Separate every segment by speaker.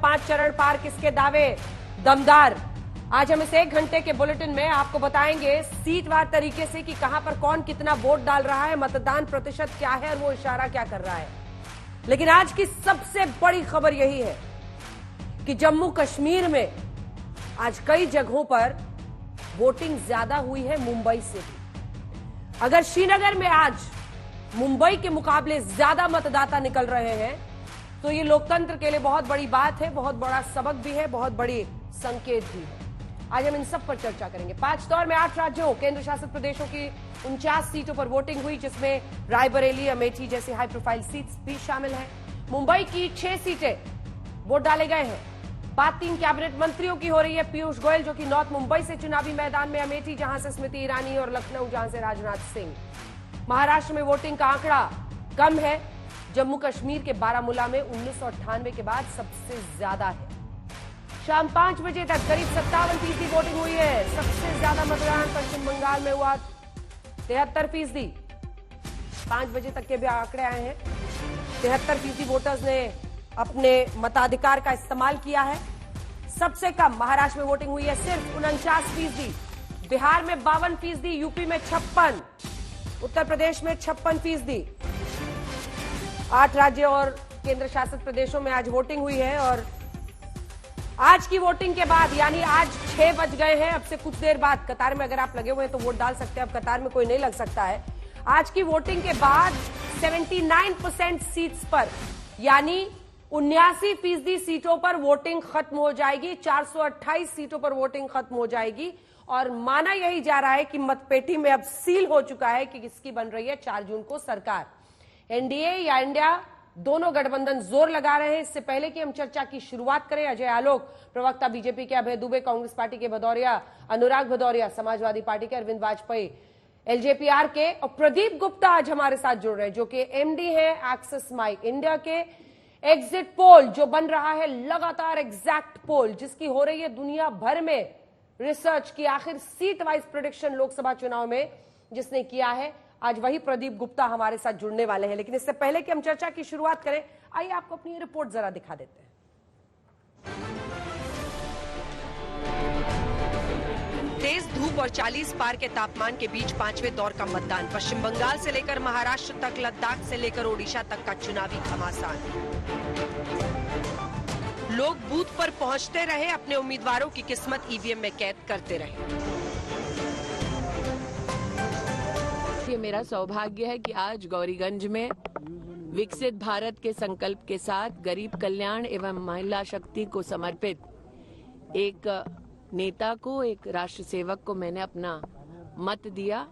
Speaker 1: 5 चरण पार, किसके दावे दमदार। आज हम इस 1 घंटे के बुलेटिन में आपको बताएंगे सीटवार तरीके से कि कहां पर कौन कितना वोट डाल रहा है, मतदान प्रतिशत क्या है और वो इशारा क्या कर रहा है। लेकिन आज की सबसे बड़ी खबर यही है कि जम्मू कश्मीर में आज कई जगहों पर वोटिंग ज्यादा हुई है मुंबई से भी। अगर श्रीनगर में आज मुंबई के मुकाबले ज्यादा मतदाता निकल रहे हैं तो ये लोकतंत्र के लिए बहुत बड़ी बात है, बहुत बड़ा सबक भी है, बहुत बड़ी संकेत भी है। आज हम इन सब पर चर्चा करेंगे। 5 दौर में 8 राज्यों केंद्र शासित प्रदेशों की 49 सीटों पर वोटिंग हुई, जिसमें रायबरेली, अमेठी जैसी हाई प्रोफाइल सीट्स भी शामिल हैं। मुंबई की 6 सीटें वोट डाले गए हैं। बात 3 कैबिनेट मंत्रियों की हो रही है। पीयूष गोयल जो कि नॉर्थ मुंबई से चुनावी मैदान में, अमेठी जहां से स्मृति ईरानी और लखनऊ जहां से राजनाथ सिंह। महाराष्ट्र में वोटिंग का आंकड़ा कम है। जम्मू कश्मीर के बारामूला में 1998 के बाद सबसे ज्यादा है। शाम 5 बजे तक करीब 57% वोटिंग हुई है। सबसे ज्यादा मतदान पश्चिम बंगाल में हुआ 73%। 5 बजे तक के भी आंकड़े आए हैं। 73% वोटर्स ने अपने मताधिकार का इस्तेमाल किया है। सबसे कम महाराष्ट्र में वोटिंग हुई है सिर्फ 49%। बिहार में 52%, यूपी में 56%, उत्तर प्रदेश में 56%। 8 राज्य और केंद्र शासित प्रदेशों में आज वोटिंग हुई है और आज की वोटिंग के बाद यानी आज 6 बज गए हैं, अब से कुछ देर बाद कतार में अगर आप लगे हुए हैं तो वोट डाल सकते हैं। अब कतार में कोई नहीं लग सकता है। आज की वोटिंग के बाद 79% सीट्स पर यानी 79% सीटों पर वोटिंग खत्म हो जाएगी। 428 सीटों पर वोटिंग खत्म हो जाएगी और माना यही जा रहा है कि मतपेटी में अब सील हो चुका है कि किसकी बन रही है 4 जून को सरकार। एनडीए या इंडिया दोनों गठबंधन जोर लगा रहे हैं। इससे पहले कि हम चर्चा की शुरुआत करें, अजय आलोक प्रवक्ता बीजेपी के, अभय दुबे कांग्रेस पार्टी के भदौरिया, अनुराग भदौरिया समाजवादी पार्टी के, अरविंद वाजपेयी एलजेपीआर के और प्रदीप गुप्ता आज हमारे साथ जुड़ रहे हैं जो कि एमडी है एक्सिस माइक इंडिया के। एग्जिट पोल जो बन रहा है लगातार, एग्जैक्ट पोल जिसकी हो रही है दुनिया भर में रिसर्च की आखिर सीट वाइज प्रेडिक्शन लोकसभा चुनाव में जिसने किया है, आज वही प्रदीप गुप्ता हमारे साथ जुड़ने वाले हैं। लेकिन इससे पहले कि हम चर्चा की शुरुआत करें, आइए आपको अपनी रिपोर्ट जरा दिखा देते हैं। तेज धूप और 40 पार के तापमान के बीच 5वें दौर का मतदान। पश्चिम बंगाल से लेकर महाराष्ट्र तक, लद्दाख से लेकर ओडिशा तक का चुनावी घमासान। लोग बूथ पर पहुंचते रहे, अपने उम्मीदवारों की किस्मत ईवीएम में कैद करते रहे।
Speaker 2: ये मेरा सौभाग्य है कि आज गौरीगंज में विकसित भारत के संकल्प के साथ गरीब कल्याण एवं महिला शक्ति को समर्पित एक नेता को, एक राष्ट्र सेवक को मैंने अपना मत दिया।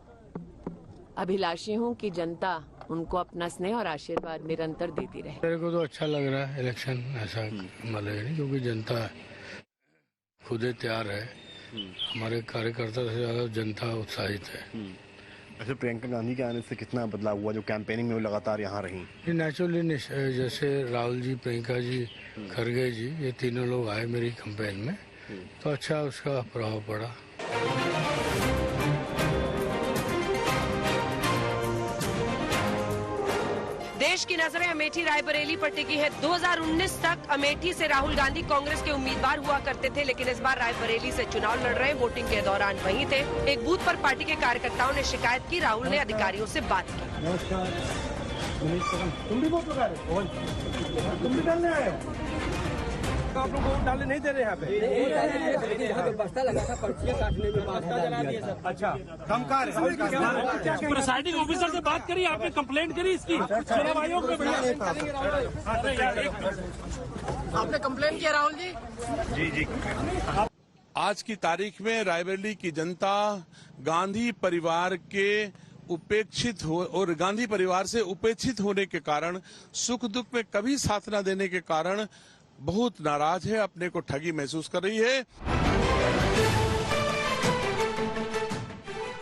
Speaker 2: अभिलाषी हूं कि जनता उनको अपना स्नेह और आशीर्वाद निरंतर देती रहे।
Speaker 3: मेरे को तो अच्छा लग रहा है इलेक्शन, ऐसा मतलब नहीं, क्योंकि जनता खुद तैयार है। हमारे कार्यकर्ता से ज्यादा जनता उत्साहित है।
Speaker 4: अच्छा, प्रियंका गांधी के आने से कितना बदलाव हुआ जो कैंपेनिंग में वो लगातार यहाँ रही?
Speaker 3: नेचुरली जैसे राहुल जी, प्रियंका जी, खरगे जी, ये तीनों लोग आए मेरी कैंपेन में तो अच्छा उसका प्रभाव पड़ा।
Speaker 1: देश की नजरें अमेठी रायबरेली पर टिकी है। 2019 तक अमेठी से राहुल गांधी कांग्रेस के उम्मीदवार हुआ करते थे, लेकिन इस बार रायबरेली से चुनाव लड़ रहे। वोटिंग के दौरान वहीं थे। एक बूथ पर पार्टी के कार्यकर्ताओं ने शिकायत की। राहुल ने अधिकारियों से बात की।
Speaker 5: नमस्कार, तुम भी वोट लगा रहे हो? तुम भी डालने आए हो? आप लोग वोट डालने नहीं दे रहे यहाँ पे? बस्ता लगा था, पर्चियां काटने में बस्ता जला दिए सब। अच्छा, कमकार प्रिसाइडिंग ऑफिसर से बात करी, आपने कंप्लेंट करी इसकी चुनाव आयोग में? आपने कंप्लेंट किया राहुल जी?
Speaker 6: जी। आज की तारीख में रायबरेली की जनता गांधी परिवार के उपेक्षित हो और गांधी परिवार से उपेक्षित होने के कारण, सुख दुख में कभी साथ न देने के कारण बहुत नाराज है, अपने को ठगी महसूस कर रही है।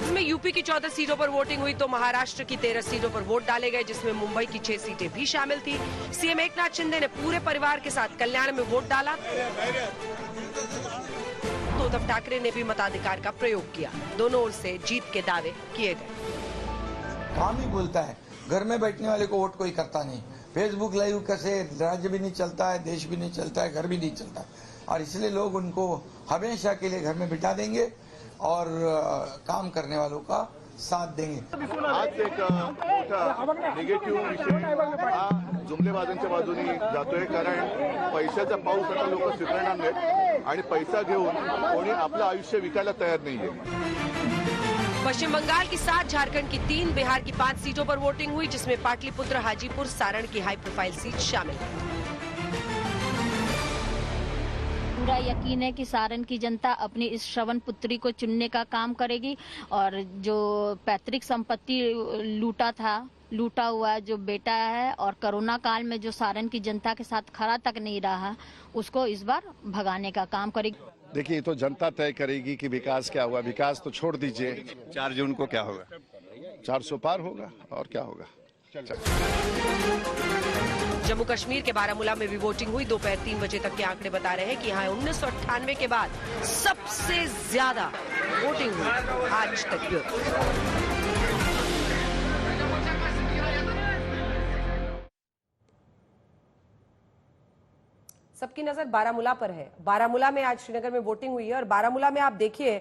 Speaker 1: इसमें यूपी की 14 सीटों पर वोटिंग हुई तो महाराष्ट्र की 13 सीटों पर वोट डाले गए, जिसमें मुंबई की 6 सीटें भी शामिल थी। सीएम एकनाथ शिंदे ने पूरे परिवार के साथ कल्याण में वोट डाला तो उद्धव ठाकरे ने भी मताधिकार का प्रयोग किया। दोनों ओर से जीत के दावे किए गए।
Speaker 7: काम ही बोलता है, घर में बैठने वाले को वोट कोई करता नहीं। फेसबुक लाइव कैसे राज्य भी नहीं चलता है, देश भी नहीं चलता है, घर भी नहीं चलता, और इसलिए लोग उनको हमेशा के लिए घर में बिठा देंगे और काम करने वालों का साथ देंगे.
Speaker 8: आज एक मोठा निगेटिव्ह विषय हा जुमलेबाजांच्या बाजूनी जातोय, कारण पैशाचा पाऊस आता लोक स्वीकारणार नाहीत आणि पैसा घेऊन कोणी आपलं आयुष्य विकायला तयार नाहीये.
Speaker 1: पश्चिम बंगाल की 7, झारखंड की 3, बिहार की 5 सीटों पर वोटिंग हुई, जिसमें पाटलिपुत्र, हाजीपुर, सारण की हाई प्रोफाइल सीट शामिल है.
Speaker 9: पूरा यकीन है कि सारण की जनता अपनी इस श्रवण पुत्री को चुनने का काम करेगी और जो पैतृक संपत्ति लूटा हुआ जो बेटा है और कोरोना काल में जो सारण की जनता के साथ खड़ा तक नहीं रहा, उसको इस बार भगाने का काम करेगी.
Speaker 10: देखिए, तो जनता तय करेगी कि विकास क्या हुआ. विकास तो छोड़ दीजिए, 4 जून को क्या होगा, 400 पार होगा और क्या होगा.
Speaker 1: जम्मू कश्मीर के बारामूला में भी वोटिंग हुई. दोपहर 3 बजे तक के आंकड़े बता रहे हैं कि यहाँ 1998 के बाद सबसे ज्यादा वोटिंग हुई आज तक. सबकी नजर बारामूला पर है. बारामूला में आज श्रीनगर में वोटिंग हुई है और बारामूला में आप देखिए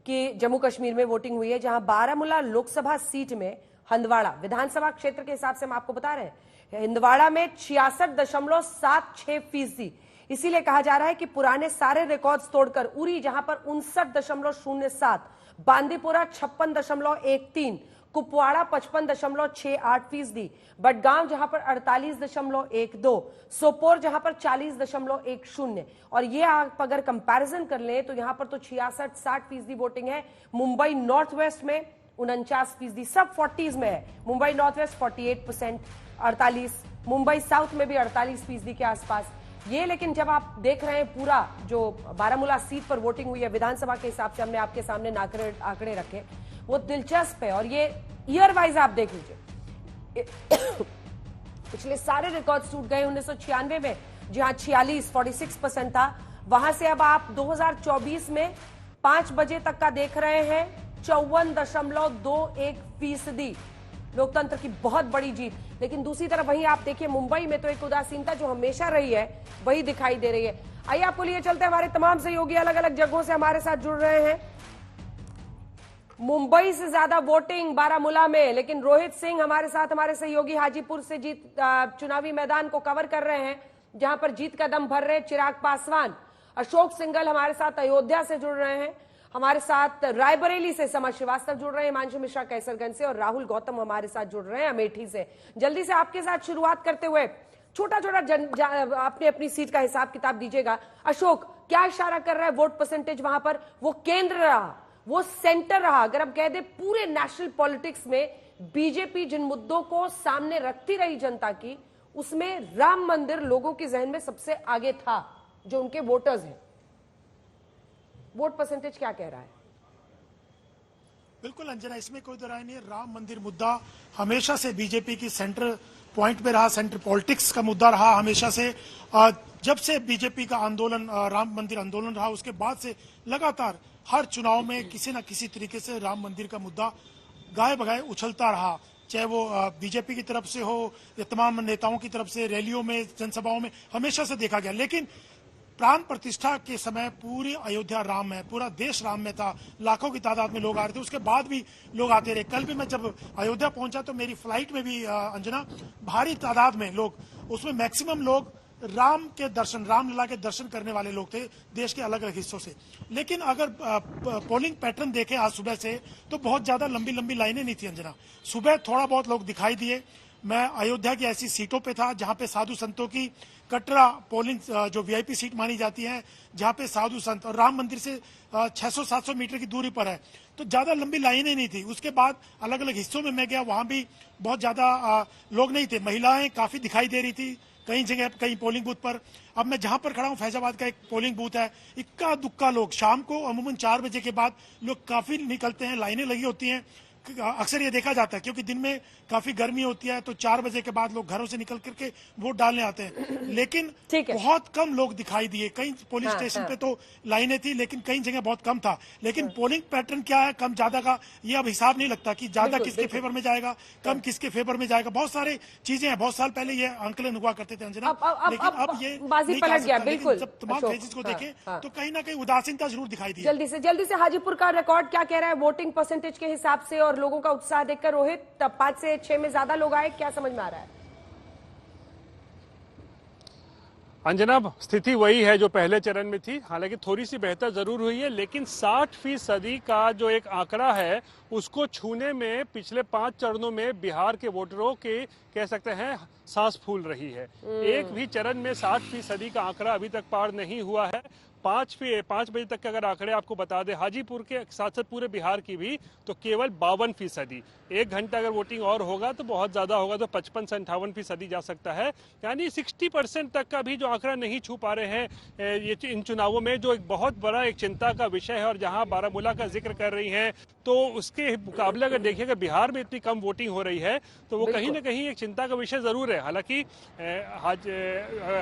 Speaker 1: कि जम्मू कश्मीर में वोटिंग हुई है, जहां बारामूला लोकसभा सीट में हंदवाड़ा विधानसभा क्षेत्र के हिसाब से हम आपको बता रहे हैं, हंदवाड़ा में 66.76%. इसीलिए कहा जा रहा है कि पुराने सारे रिकॉर्ड्स तोड़कर उरी जहां पर 59.07, बांदीपुरा 56.13, कुपवाड़ा 55.68%, बडगांव जहां पर 48.12, सोपोर जहां पर 40.10, और ये आप अगर कंपैरिजन कर लें तो यहां पर तो 66-60% वोटिंग है. मुंबई नॉर्थ वेस्ट में 49%, सब 40s में है. Mumbai north west 48%, 48, Mumbai south में भी 48% के आसपास ये. लेकिन जब आप देख रहे हैं पूरा जो बारामूला सीट पर वोटिंग हुई है विधानसभा के हिसाब से, हमने आपके सामने आंकड़े रखे, वो दिलचस्प है. और ये ईयर वाइज आप देख लीजिए, पिछले सारे रिकॉर्ड टूट गए. 1996 में जहां 46% था, वहां से अब आप 2024 में 5 बजे तक का देख रहे हैं 54.21%. लोकतंत्र की बहुत बड़ी जीत. लेकिन दूसरी तरफ वहीं आप देखिए मुंबई में तो एक उदासीनता जो हमेशा रही है वही दिखाई दे रही है. आइए आपको लिए चलते हैं, हमारे तमाम सहयोगी अलग अलग जगहों से हमारे साथ जुड़ रहे हैं. मुंबई से ज्यादा वोटिंग बारामूला में, लेकिन रोहित सिंह हमारे साथ, हमारे सहयोगी हाजीपुर से जीत चुनावी मैदान को कवर कर रहे हैं जहां पर जीत का दम भर रहे. चिराग पासवान, अशोक सिंघल हमारे साथ अयोध्या से जुड़ रहे हैं, हमारे साथ रायबरेली से समा श्रीवास्तव जुड़ रहे हैं, हिमांशु मिश्रा कैसरगंज से, और राहुल गौतम हमारे साथ जुड़ रहे हैं अमेठी से. जल्दी से आपके साथ शुरुआत करते हुए छोटा आपने अपनी सीट का हिसाब किताब दीजिएगा. अशोक, क्या इशारा कर रहा है वोट परसेंटेज वहां पर? वो केंद्र रहा, वो सेंटर रहा, अगर हम कह दे पूरे नेशनल पॉलिटिक्स में बीजेपी जिन मुद्दों को सामने रखती रही जनता की, उसमें राम मंदिर लोगों के जहन में सबसे आगे था, जो उनके वोटर्स हैं. वोट परसेंटेज क्या कह रहा है?
Speaker 11: बिल्कुल अंजना, इसमें कोई दो राय नहीं है. राम मंदिर मुद्दा हमेशा से बीजेपी की सेंटर पॉइंट पे रहा, सेंटर पॉलिटिक्स का मुद्दा रहा हमेशा से. जब से बीजेपी का आंदोलन राम मंदिर आंदोलन रहा, उसके बाद से लगातार हर चुनाव में किसी न किसी तरीके से राम मंदिर का मुद्दा गाए बगाए उछलता रहा, चाहे वो बीजेपी की तरफ से हो या तमाम नेताओं की तरफ से, रैलियों में, जनसभाओं में हमेशा से देखा गया. लेकिन प्राण प्रतिष्ठा के समय पूरी अयोध्या राम में, पूरा देश राम में था, लाखों की तादाद में लोग आ रहे थे, उसके बाद भी लोग आते रहे. कल भी मैं जब अयोध्या पहुंचा तो मेरी फ्लाइट में भी अंजना भारी तादाद में लोग, उसमें मैक्सिमम लोग राम के दर्शन, रामलला के दर्शन करने वाले लोग थे देश के अलग अलग हिस्सों से. लेकिन अगर पोलिंग पैटर्न देखें आज सुबह से तो बहुत ज्यादा लंबी लंबी लाइनें नहीं थी अंजना. सुबह थोड़ा बहुत लोग दिखाई दिए. मैं अयोध्या की ऐसी सीटों पे था जहां पे साधु संतों की कटरा पोलिंग जो वीआईपी सीट मानी जाती है, जहां पे साधु संत, और राम मंदिर से 600-700 मीटर की दूरी पर है, तो ज्यादा लंबी लाइनें नहीं थी. उसके बाद अलग अलग हिस्सों में मैं गया, वहां भी बहुत ज्यादा लोग नहीं थे. महिलाएं काफी दिखाई दे रही थी कई जगह, कई पोलिंग बूथ पर. अब मैं जहां पर खड़ा हूं फैजाबाद का एक पोलिंग बूथ है, इक्का दुक्का लोग, शाम को अमूमन 4 बजे के बाद लोग काफी निकलते हैं, लाइनें लगी होती हैं. अक्सर ये देखा जाता है क्योंकि दिन में काफी गर्मी होती है तो 4 बजे के बाद लोग घरों से निकल करके वोट डालने आते हैं, लेकिन बहुत कम लोग दिखाई दिए। कई पुलिस स्टेशन पे तो लाइनें थी, लेकिन कई जगह बहुत कम था। लेकिन पोलिंग पैटर्न क्या है, कम ज्यादा का ये अब हिसाब नहीं लगता कि ज्यादा किसके फेवर में जाएगा, कम किसके फेवर में जाएगा। बहुत सारी चीजें हैं, बहुत साल पहले ये आंकलन हुआ करते थे अंजना, लेकिन अब ये
Speaker 1: बाजी पलट गया। बिल्कुल,
Speaker 11: जब तमाम फेजेस को देखें तो कहीं ना कहीं उदासीनता जरूर दिखाई दी।
Speaker 1: जल्दी से हाजीपुर का रिकॉर्ड क्या कह रहा है वोटिंग परसेंटेज के हिसाब से और लोगों का उत्साह देखकर? रोहित, 5 से 6 में ज्यादा लोग आए, क्या समझ में आ रहा है?
Speaker 12: अंजना, स्थिति वही है जो पहले चरण में थी, हालांकि थोड़ी सी बेहतर जरूर हुई है, लेकिन 60% का जो एक आंकड़ा है उसको छूने में पिछले 5 चरणों में बिहार के वोटरों के कह सकते हैं सांस फूल रही है। एक भी चरण में 60% का आंकड़ा अभी तक पार नहीं हुआ है। 5 बजे तक के अगर आंकड़े आपको बता दें हाजीपुर के साथ साथ पूरे बिहार की भी, तो केवल 52%। 1 घंटा अगर वोटिंग और होगा तो बहुत ज्यादा होगा, तो 55 से 58% जा सकता है। यानी 60% तक का भी जो आंकड़ा नहीं छू पा रहे हैं ये इन चुनावों में, जो एक बहुत बड़ा एक चिंता का विषय है। और जहां बारामूला का जिक्र कर रही हैं, तो उसके मुकाबले अगर देखिएगा बिहार में इतनी कम वोटिंग हो रही है तो वो कहीं ना कहीं एक चिंता का विषय जरूर है। हालांकि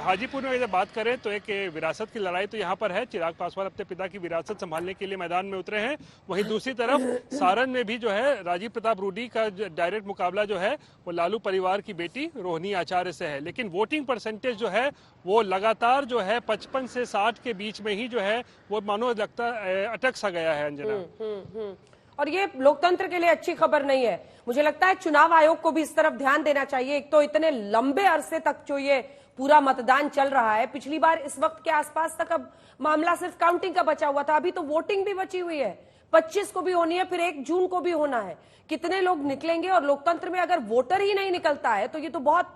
Speaker 12: हाजीपुर में अगर बात करें तो एक विरासत की लड़ाई तो यहाँ पर है। चिराग पासवान अपने पिता की विरासत संभालने के लिए मैदान में उतरे हैं। वहीं दूसरी तरफ सारण में भी जो है राजीव प्रताप रूडी का डायरेक्ट मुकाबला जो है वो लालू परिवार की बेटी रोहिणी आचार्य से है। लेकिन वोटिंग परसेंटेज जो है वो लगातार जो है 55 से 60 के बीच में ही जो है वो मानो लगता अटक सा गया है अंजना।
Speaker 1: और ये लोकतंत्र के लिए अच्छी खबर नहीं है। मुझे लगता है चुनाव आयोग को भी इस तरफ ध्यान देना चाहिए। एक तो इतने लंबे अरसे तक जो ये पूरा मतदान चल रहा है, पिछली बार इस वक्त के आसपास तक अब मामला सिर्फ काउंटिंग का बचा हुआ था, अभी तो वोटिंग भी बची हुई है। 25 को भी होनी है, फिर 1 जून को भी होना है। कितने लोग निकलेंगे? और लोकतंत्र में अगर वोटर ही नहीं निकलता है तो ये तो बहुत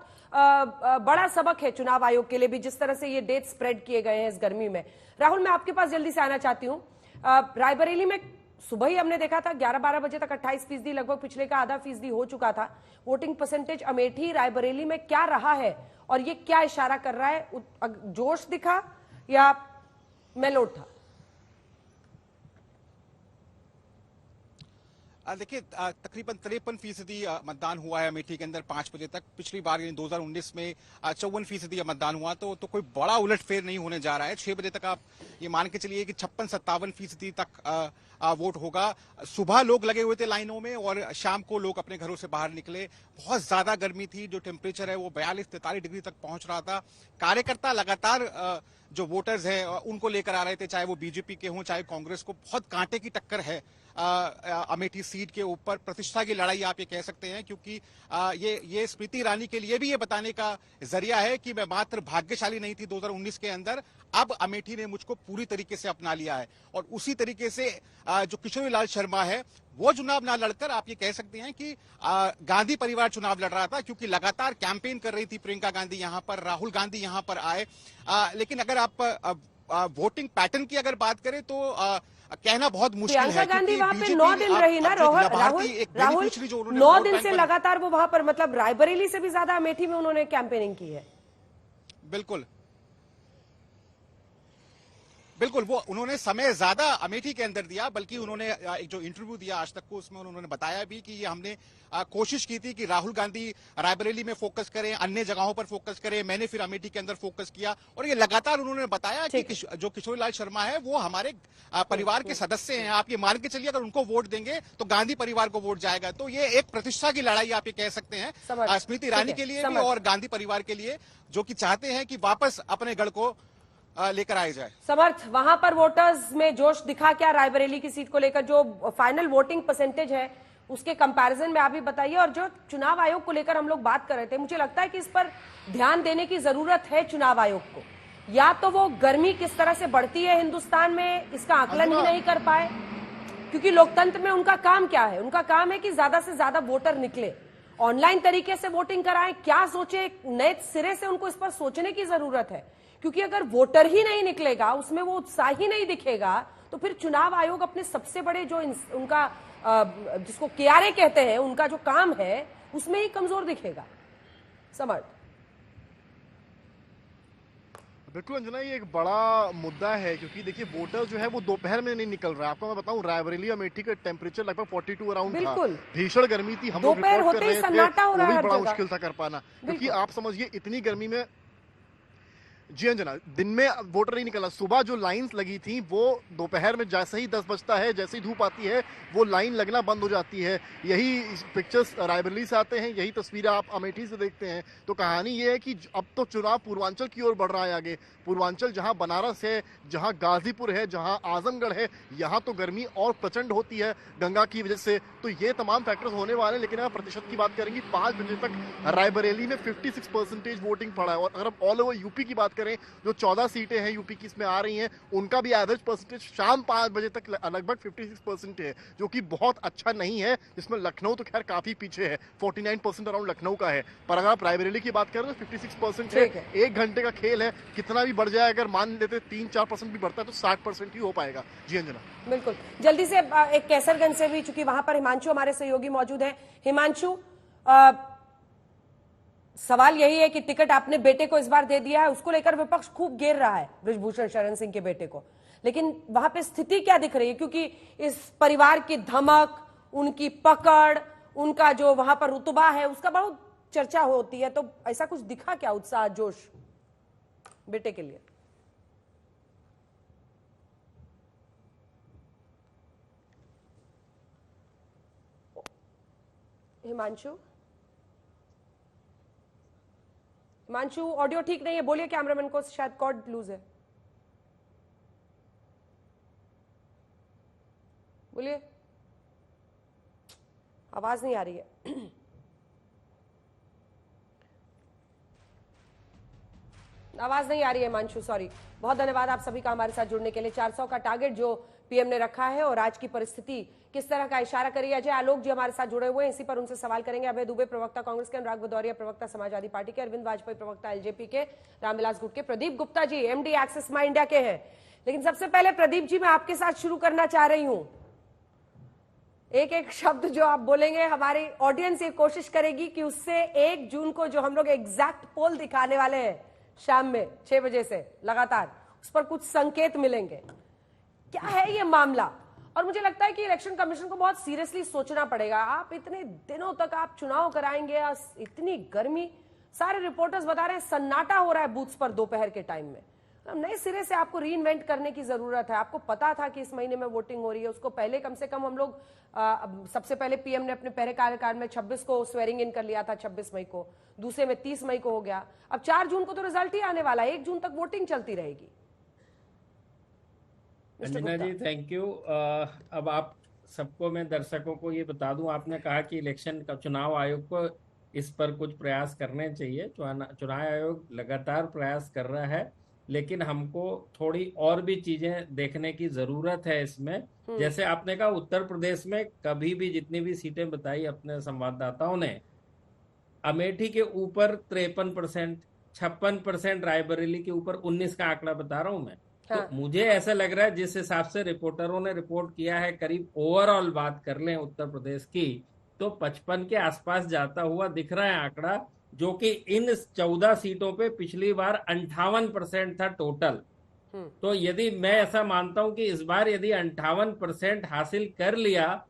Speaker 1: बड़ा सबक है चुनाव आयोग के लिए भी, जिस तरह से ये डेट स्प्रेड किए गए हैं इस गर्मी में। राहुल, मैं आपके पास जल्दी से आना चाहती हूँ। रायबरेली में सुबह ही हमने देखा था 11-12 बजे तक 28%, लगभग पिछले का आधा फीसदी हो चुका था। वोटिंग परसेंटेज अमेठी रायबरेली में क्या रहा है और ये क्या इशारा कर रहा है? जोश दिखा या मेलोड था?
Speaker 13: देखिए, तकरीबन 53% मतदान हुआ है अमेठी के अंदर 5 बजे तक। पिछली बार यानी 2019 में 54% मतदान हुआ, तो कोई बड़ा उलटफेर नहीं होने जा रहा है। 6 बजे तक आप ये मान के चलिए कि 56-57% तक वोट होगा। सुबह लोग लगे हुए थे लाइनों में और शाम को लोग अपने घरों से बाहर निकले। बहुत ज्यादा गर्मी थी, जो टेम्परेचर है वो 42-43 डिग्री तक पहुंच रहा था। कार्यकर्ता लगातार जो वोटर्स हैं उनको लेकर आ रहे थे, चाहे वो बीजेपी के हों चाहे कांग्रेस को। बहुत कांटे की टक्कर है अमेठी सीट के ऊपर। प्रतिष्ठा की लड़ाई आप ये कह सकते हैं, क्योंकि ये स्मृति ईरानी के लिए भी ये बताने का जरिया है कि मैं मात्र भाग्यशाली नहीं थी 2019 के अंदर, अब अमेठी ने मुझको पूरी तरीके से अपना लिया है। और उसी तरीके से जो किशोरीलाल शर्मा है वो चुनाव ना लड़कर आप ये कह सकते हैं कि गांधी परिवार चुनाव लड़ रहा था, क्योंकि लगातार कैंपेन कर रही थी प्रियंका गांधी यहाँ पर, राहुल गांधी यहाँ पर आए। लेकिन अगर आप वोटिंग पैटर्न की अगर बात करें तो कहना बहुत मुश्किल है।
Speaker 1: प्रियंका गांधी वहां पे 9 दिन रही ना राहुल, 9 दिन से लगातार वो वहां पर, मतलब रायबरेली से भी ज्यादा अमेठी में उन्होंने कैंपेनिंग की है।
Speaker 13: बिल्कुल वो उन्होंने समय ज्यादा अमेठी के अंदर दिया, बल्कि उन्होंने एक जो इंटरव्यू दिया आज तक को उसमें उन्होंने बताया भी कि ये हमने कोशिश की थी कि राहुल गांधी रायबरेली में फोकस करें, अन्य जगहों पर फोकस करें, मैंने फिर अमेठी के अंदर फोकस किया। और ये लगातार उन्होंने बताया कि जो किशोरीलाल शर्मा है वो हमारे परिवार के सदस्य हैं। आप ये मान के चलिए अगर उनको वोट देंगे तो गांधी परिवार को वोट जाएगा। तो ये एक प्रतिष्ठा की लड़ाई आप ये कह सकते हैं स्मृति ईरानी के लिए भी और गांधी परिवार के लिए, जो कि चाहते हैं कि वापस अपने गढ़ को लेकर आए जाए।
Speaker 1: समर्थ, वहां पर वोटर्स में जोश दिखा क्या रायबरेली की सीट को लेकर? जो फाइनल वोटिंग परसेंटेज है उसके कंपैरिजन में आप भी बताइए। और जो चुनाव आयोग को लेकर हम लोग बात कर रहे थे, मुझे लगता है कि इस पर ध्यान देने की जरूरत है चुनाव आयोग को। या तो वो गर्मी किस तरह से बढ़ती है हिंदुस्तान में, इसका आकलन ही नहीं कर पाए, क्योंकि लोकतंत्र में उनका काम क्या है? उनका काम है कि ज्यादा से ज्यादा वोटर निकले, ऑनलाइन तरीके से वोटिंग कराएं। क्या सोचे, नए सिरे से उनको इस पर सोचने की जरूरत है, क्योंकि अगर वोटर ही नहीं निकलेगा, उसमें वो उत्साह ही नहीं दिखेगा, तो फिर चुनाव आयोग अपने सबसे बड़े जो उनका जिसको केआरए कहते हैं, उनका जो काम है उसमें ही कमजोर दिखेगा। समर्थ,
Speaker 4: बिल्कुल अंजना, ये एक बड़ा मुद्दा है क्योंकि देखिए वोटर जो है वो दोपहर में नहीं निकल रहा है। आपको मैं बताऊं, रायबरेली अमेठी का टेम्परेचर लगभग 42 अराउंड था। भीषण गर्मी थी, हम लोग रिपोर्ट कर रहे थे, वो भी बड़ा मुश्किल था कर पाना, क्योंकि आप समझिए इतनी गर्मी में। जी अंजना, दिन में वोटर नहीं निकला। सुबह जो लाइंस लगी थी वो दोपहर में जैसे ही 10 बजता है, जैसे ही धूप आती है, वो लाइन लगना बंद हो जाती है। यही पिक्चर्स रायबरेली से आते हैं, यही तस्वीरें आप अमेठी से देखते हैं। तो कहानी ये है कि अब तो चुनाव पूर्वांचल की ओर बढ़ रहा है आगे। पूर्वांचल जहां बनारस है, जहां गाजीपुर है, जहां आजमगढ़ है, यहाँ तो गर्मी और प्रचंड होती है गंगा की वजह से। तो ये तमाम फैक्टर्स होने वाले हैं। लेकिन अगर प्रतिशत की बात करेंगे, 5 बजे तक रायबरेली में 56% वोटिंग पड़ा है। और अगर हम ऑल ओवर यूपी की बात करें, जो 14 सीटें हैं यूपी की इसमें आ रही हैं, उनका भी एवरेज परसेंटेज शाम 5 बजे तक लगभग 56% है, जो कि बहुत अच्छा नहीं है। जिसमें लखनऊ तो खैर काफी पीछे है, 49% अराउंड लखनऊ का है। पर अगर आप रायबरेली की बात करें तो 56% है। 1 घंटे का खेल है, कितना भी बढ़ जाए, अगर मान लेते 3-4% भी बढ़ता है तो 60% ही हो पाएगा। जी अंजना,
Speaker 1: बिल्कुल। जल्दी से एक कैसरगंज से भी, चूंकि वहां पर हिमांशु हमारे सहयोगी मौजूद हैं। हिमांशु, सवाल यही है कि टिकट आपने बेटे को इस बार दे दिया है, उसको लेकर विपक्ष खूब घेर रहा है बृजभूषण शरण सिंह के बेटे को, लेकिन वहां पे स्थिति क्या दिख रही है? क्योंकि इस परिवार की धमक, उनकी पकड़, उनका जो वहां पर रुतबा है, उसका बहुत चर्चा होती है। तो ऐसा कुछ दिखा क्या उत्साह, जोश बेटे के लिए? हिमांशु, ऑडियो ठीक नहीं है, बोलिए कैमरामैन को, शायद कॉर्ड लूज है। बोलिए, आवाज नहीं आ रही है। आवाज नहीं आ रही है हिमांशु, सॉरी। बहुत धन्यवाद आप सभी का हमारे साथ जुड़ने के लिए। 400 का टारगेट जो पीएम ने रखा है और आज की परिस्थिति किस तरह का इशारा करिए। अजय आलोक जी हमारे साथ जुड़े हुए हैं, इसी पर उनसे सवाल करेंगे। अभय दुबे प्रवक्ता कांग्रेस के, अनुराग भदौरिया प्रवक्ता समाजवादी पार्टी के, अरविंद वाजपेयी प्रवक्ता एलजेपी के, रामविलास गुट के, प्रदीप गुप्ता जी एमडी एक्सिस माई इंडिया के हैं। लेकिन सबसे पहले प्रदीप जी, मैं आपके साथ शुरू करना चाह रही हूं। एक एक शब्द जो आप बोलेंगे, हमारी ऑडियंस ये कोशिश करेगी कि उससे 1 जून को जो हम लोग एग्जैक्ट पोल दिखाने वाले हैं शाम में 6 बजे से लगातार, उस पर कुछ संकेत मिलेंगे। क्या है ये मामला? और मुझे लगता है कि इलेक्शन कमीशन को बहुत सीरियसली सोचना पड़ेगा। आप इतने दिनों तक आप चुनाव कराएंगे, इतनी गर्मी, सारे रिपोर्टर्स बता रहे हैं सन्नाटा हो रहा है बूथ्स पर दोपहर के टाइम में। नए सिरे से आपको रीइन्वेंट करने की जरूरत है। आपको पता था कि इस महीने में वोटिंग हो रही है, उसको पहले कम से कम हम लोग सबसे पहले पीएम ने अपने पहले कार्यकाल में 26 को स्वेरिंग इन कर लिया था, 26 मई को, दूसरे में 30 मई को हो गया। अब 4 जून को तो रिजल्ट ही आने वाला है, 1 जून तक वोटिंग चलती रहेगी।
Speaker 14: अंजना जी थैंक यू। अब आप सबको, मैं दर्शकों को ये बता दूं, आपने कहा कि इलेक्शन का चुनाव आयोग को इस पर कुछ प्रयास करने चाहिए। चुनाव आयोग लगातार प्रयास कर रहा है, लेकिन हमको थोड़ी और भी चीजें देखने की जरूरत है इसमें। जैसे आपने कहा उत्तर प्रदेश में कभी भी जितनी भी सीटें बताई अपने संवाददाताओं ने, अमेठी के ऊपर 53%, 56% रायबरेली के ऊपर 19 का आंकड़ा बता रहा हूं मैं। हाँ। तो मुझे ऐसा लग रहा है जिस हिसाब से रिपोर्टरों ने रिपोर्ट किया है, करीब ओवरऑल बात कर लें उत्तर प्रदेश की, तो 55 के आसपास जाता हुआ दिख रहा है आंकड़ा, जो कि इन 14 सीटों पे पिछली बार 58% था टोटल। तो यदि मैं ऐसा मानता हूं कि इस बार यदि 58% हासिल कर लिया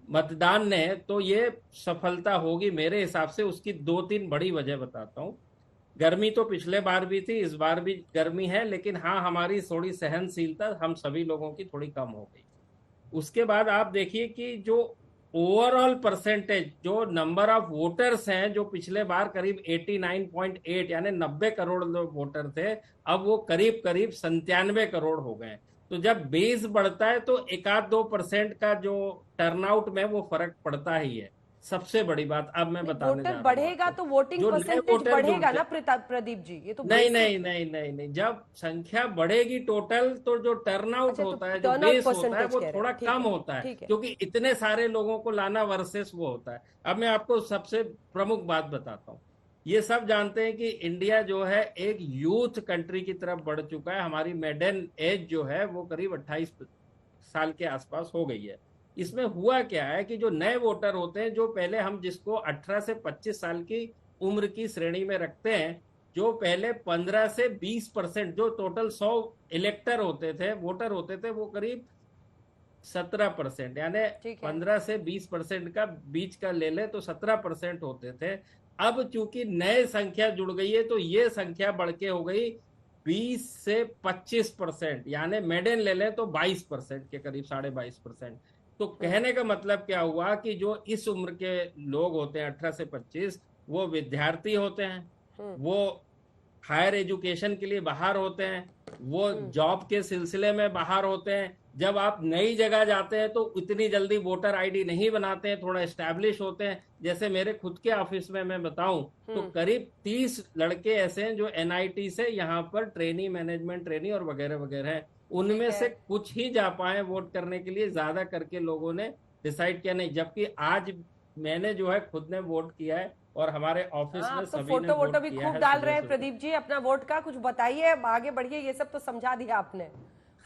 Speaker 14: मतदान ने, तो ये सफलता होगी मेरे हिसाब से। उसकी 2-3 बड़ी वजह बताता हूं। गर्मी तो पिछले बार भी थी, इस बार भी गर्मी है, लेकिन हाँ हमारी थोड़ी सहनशीलता हम सभी लोगों की थोड़ी कम हो गई। उसके बाद आप देखिए कि जो ओवरऑल परसेंटेज, जो नंबर ऑफ वोटर्स हैं, जो पिछले बार करीब 89.8 यानी 90 करोड़ लोग वोटर थे, अब वो करीब 97 करोड़ हो गए। तो जब बेस बढ़ता है तो 1-2% का जो टर्नआउट में वो फर्क पड़ता ही है। सबसे बड़ी बात अब मैं बताने जा रहा हूं,
Speaker 1: बढ़ेगा तो वोटिंग परसेंटेज बढ़ेगा ना प्रदीप जी? ये तो
Speaker 14: नहीं। जब संख्या बढ़ेगी टोटल, तो जो टर्नआउट होता है, जो बेस होता है, वो थोड़ा कम होता है, क्योंकि इतने सारे लोगों को लाना वर्सेस वो होता है। अब मैं आपको सबसे प्रमुख बात बताता हूँ। ये सब जानते हैं कि इंडिया जो है एक यूथ कंट्री की तरफ बढ़ चुका है। हमारी मेडन एज जो है वो करीब 28 साल के आसपास हो गई है। इसमें हुआ क्या है कि जो नए वोटर होते हैं, जो पहले हम जिसको 18 से 25 साल की उम्र की श्रेणी में रखते हैं, जो पहले 15 से 20% जो टोटल 100 इलेक्टर होते थे, वोटर होते थे, वो करीब 17%, यानी 15 से 20% का बीच का ले ले तो 17% होते थे। अब चूंकि नए संख्या जुड़ गई है तो ये संख्या बढ़ के हो गई 20 से 25%, यानी मेडन ले लें तो 22% के करीब, 22.5%। तो कहने का मतलब क्या हुआ कि जो इस उम्र के लोग होते हैं 18 से 25, वो विद्यार्थी होते हैं, वो हायर एजुकेशन के लिए बाहर होते हैं, वो जॉब के सिलसिले में बाहर होते हैं। जब आप नई जगह जाते हैं तो इतनी जल्दी वोटर आईडी नहीं बनाते हैं, थोड़ा एस्टैब्लिश होते हैं। जैसे मेरे खुद के ऑफिस में मैं बताऊं तो करीब 30 लड़के ऐसे हैं जो एनआईटी से यहाँ पर ट्रेनी, मैनेजमेंट ट्रेनी और वगैरह वगैरह हैं। उनमें से कुछ ही जा पाए वोट करने के लिए, ज्यादा करके लोगों ने डिसाइड किया नहीं। जबकि आज मैंने जो है खुद ने वोट किया है और हमारे ऑफिस में सभी ने
Speaker 1: फोटो भी खूब डाल रहे हैं प्रदीप जी अपना वोट का, कुछ बताइए, आगे बढ़िए। ये सब तो समझा दिया आपने।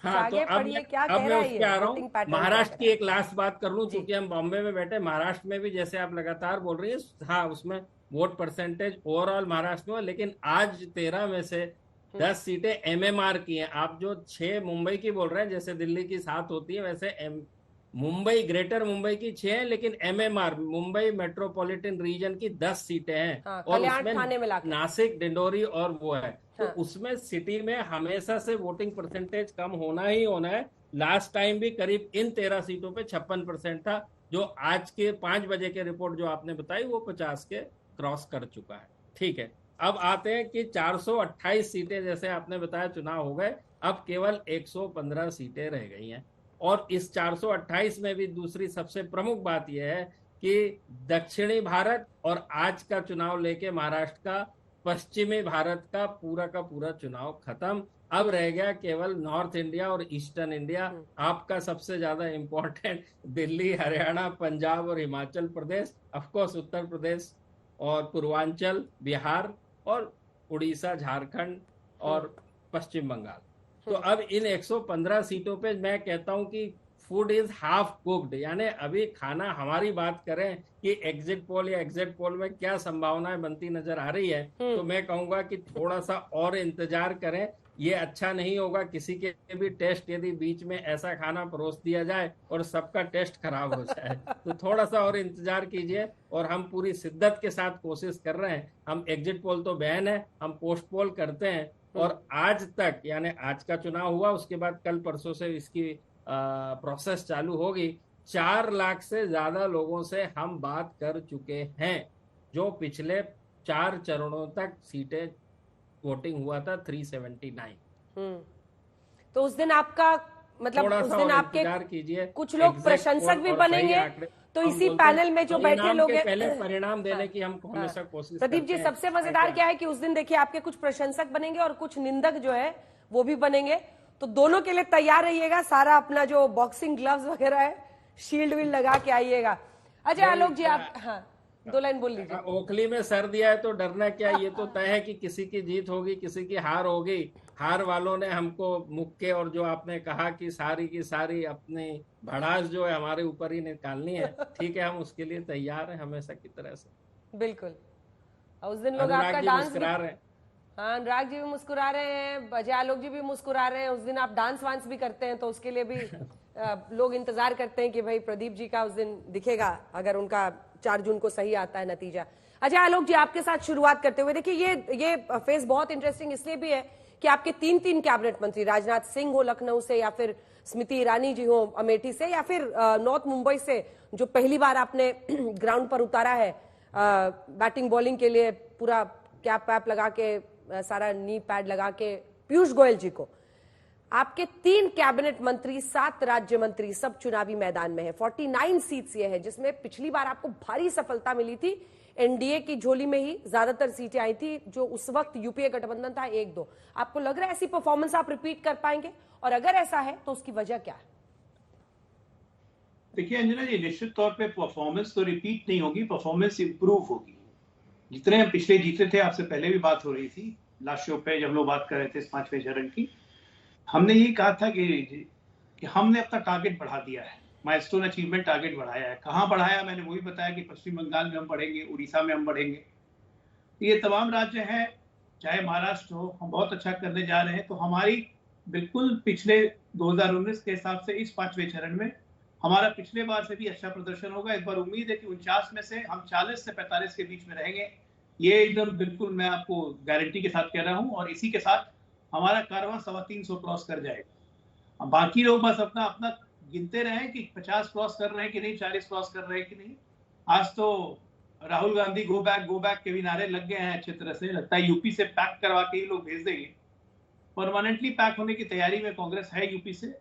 Speaker 14: हाँ, तो अब मैं उस पे आ रहा हूँ। महाराष्ट्र की एक लास्ट बात कर लूं, चूंकि हम बॉम्बे में बैठे। महाराष्ट्र में भी जैसे आप लगातार बोल रही है, हाँ, उसमें वोट परसेंटेज ओवरऑल महाराष्ट्र में, लेकिन आज 13 में से 10 सीटें एमएमआर की हैं। आप जो 6 मुंबई की बोल रहे हैं, जैसे दिल्ली की 7 होती है, वैसे मुंबई, ग्रेटर मुंबई की 6 है, लेकिन एमएमआर मुंबई मेट्रोपॉलिटन रीजन की 10 सीटें हैं। और उसमें नासिक, डिंडोरी और वो है। तो उसमें सिटी में हमेशा से वोटिंग परसेंटेज कम होना ही होना है। लास्ट टाइम भी करीब इन 13 सीटों पे 56% था, जो आज के 5 बजे के रिपोर्ट जो आपने बताई वो 50 के क्रॉस कर चुका है। ठीक है, अब आते हैं कि 428 सीटें जैसे आपने बताया चुनाव हो गए, अब केवल 115 सीटें रह गई हैं। और इस 428 में भी दूसरी सबसे प्रमुख बात यह है कि दक्षिणी भारत और आज का चुनाव लेके महाराष्ट्र का, पश्चिमी भारत का पूरा चुनाव खत्म। अब रह गया केवल नॉर्थ इंडिया और ईस्टर्न इंडिया। आपका सबसे ज्यादा इंपॉर्टेंट दिल्ली, हरियाणा, पंजाब और हिमाचल प्रदेश, ऑफकोर्स उत्तर प्रदेश और पूर्वांचल, बिहार और उड़ीसा, झारखंड और पश्चिम बंगाल। तो अब इन 115 सीटों पे मैं कहता हूं कि फूड इज हाफ कुक्ड, यानी अभी खाना, हमारी बात करें कि एग्जिट पोल या एग्जिट पोल में क्या संभावनाएं बनती नजर आ रही है, तो मैं कहूंगा कि थोड़ा सा और इंतजार करें। ये अच्छा नहीं होगा किसी के भी टेस्ट, यदि बीच में ऐसा खाना परोस दिया जाए और सबका टेस्ट खराब हो जाए। तो थोड़ा सा और इंतजार कीजिए। और हम पूरी शिद्दत के साथ कोशिश कर रहे हैं। हम एग्जिट पोल तो बैन है, हम पोस्ट पोल करते हैं। और आज तक, यानी आज का चुनाव हुआ, उसके बाद कल परसों से इसकी प्रोसेस चालू होगी, 4 लाख से ज्यादा लोगों से हम बात कर चुके हैं, जो पिछले 4 चरणों तक सीटें वोटिंग हुआ था 379।
Speaker 1: तो उस दिन आपका मतलब, उस दिन आपके कुछ लोग प्रशंसक भी बनेंगे, तो इसी पैनल में जो बैठे लोग हैं,
Speaker 14: पहले परिणाम देने की हम हमेशा कोशिश।
Speaker 1: प्रदीप जी, सबसे मजेदार क्या है कि उस दिन देखिए आपके कुछ प्रशंसक बनेंगे और कुछ निंदक जो है वो भी बनेंगे। तो दोनों के लिए तैयार रहिएगा, सारा अपना जो बॉक्सिंग ग्लव्स वगैरह है, शील्ड भी लगा के आइएगा। अजय आलोक जी, आप 2 लाइन बोल लीजिए।
Speaker 14: ओखली में सर दिया है तो डरना क्या, ये तो तय है कि किसी की जीत होगी, किसी की हार होगी। हार वालों ने हमको मुक्के और जो आपने कहा कि सारी की सारी अपनी भड़ास जो है हमारे ऊपर ही निकालनी है, ठीक है, हम उसके लिए तैयार हैं हमेशा की तरह से।
Speaker 1: बिल्कुल। उस दिन लोग आपका डांस मुस्कुरा रहे हैं। हाँ, अनुराग जी भी मुस्कुरा रहे हैं, अजय आलोक जी भी मुस्कुरा रहे हैं। उस दिन आप डांस वांस भी करते हैं, तो उसके लिए भी लोग इंतजार करते हैं कि भाई प्रदीप जी का उस दिन दिखेगा, अगर उनका 4 जून को सही आता है नतीजा। अजय आलोक जी, आपके साथ शुरुआत करते हुए, देखिए ये फेज बहुत इंटरेस्टिंग इसलिए भी है कि आपके 3 कैबिनेट मंत्री, राजनाथ सिंह हो लखनऊ से, या फिर स्मृति ईरानी जी हो अमेठी से, या फिर नॉर्थ मुंबई से, जो पहली बार आपने ग्राउंड पर उतारा है बैटिंग बॉलिंग के लिए, पूरा कैप वैप लगा के, सारा नी पैड लगा के, पीयूष गोयल जी को। आपके 3 कैबिनेट मंत्री, 7 राज्य मंत्री, सब चुनावी मैदान में है। 49 सीट्स ये है, जिसमें पिछली बार आपको भारी सफलता मिली थी। एनडीए की झोली में ही ज्यादातर सीटें आई थी, जो उस वक्त यूपीए गठबंधन था 1-2। आपको लग रहा है ऐसी परफॉर्मेंस आप रिपीट कर पाएंगे, और अगर ऐसा है तो उसकी वजह क्या है?
Speaker 15: देखिए अंजना जी, निश्चित तौर पे परफॉर्मेंस तो रिपीट नहीं होगी, परफॉर्मेंस इंप्रूव होगी। जितने हम पिछले जीते थे, आपसे पहले भी बात हो रही थी लास्ट शो पे, जब लोग बात कर रहे थे इस 5वें चरण की, हमने यही कहा था कि हमने अपना टारगेट बढ़ा दिया है, माइलस्टोन अचीवमेंट टारगेट बढ़ाया है। कहाँ बढ़ाया, मैंने वही बताया कि पश्चिम बंगाल में हम बढ़ेंगे, उड़ीसा में हम बढ़ेंगे। ये तमाम राज्य हैं चाहे महाराष्ट्र हो, हम बहुत अच्छा करने जा रहे हैं। तो हमारी बिल्कुल पिछले 2019 के हिसाब से इस 5वें चरण में हमारा पिछले बार से भी अच्छा प्रदर्शन होगा। इस बार उम्मीद है कि 49 में से हम 40 से 45 के बीच में रहेंगे। ये एकदम बिल्कुल मैं आपको गारंटी के साथ कह रहा हूं, और इसी के साथ हमारा कारवां 350 क्रॉस कर जाएगा। अब बाकी लोग बस अपना अपना गिनते रहे कि 50 क्रॉस कर रहे हैं कि नहीं, 40 क्रॉस कर रहे हैं कि नहीं। आज तो राहुल गांधी गो बैक के भी नारे लग गए हैं अच्छी तरह से। लगता है यूपी से पैक करवा के ही लोग भेज देंगे। परमानेंटली पैक होने की तैयारी में कांग्रेस है यूपी से।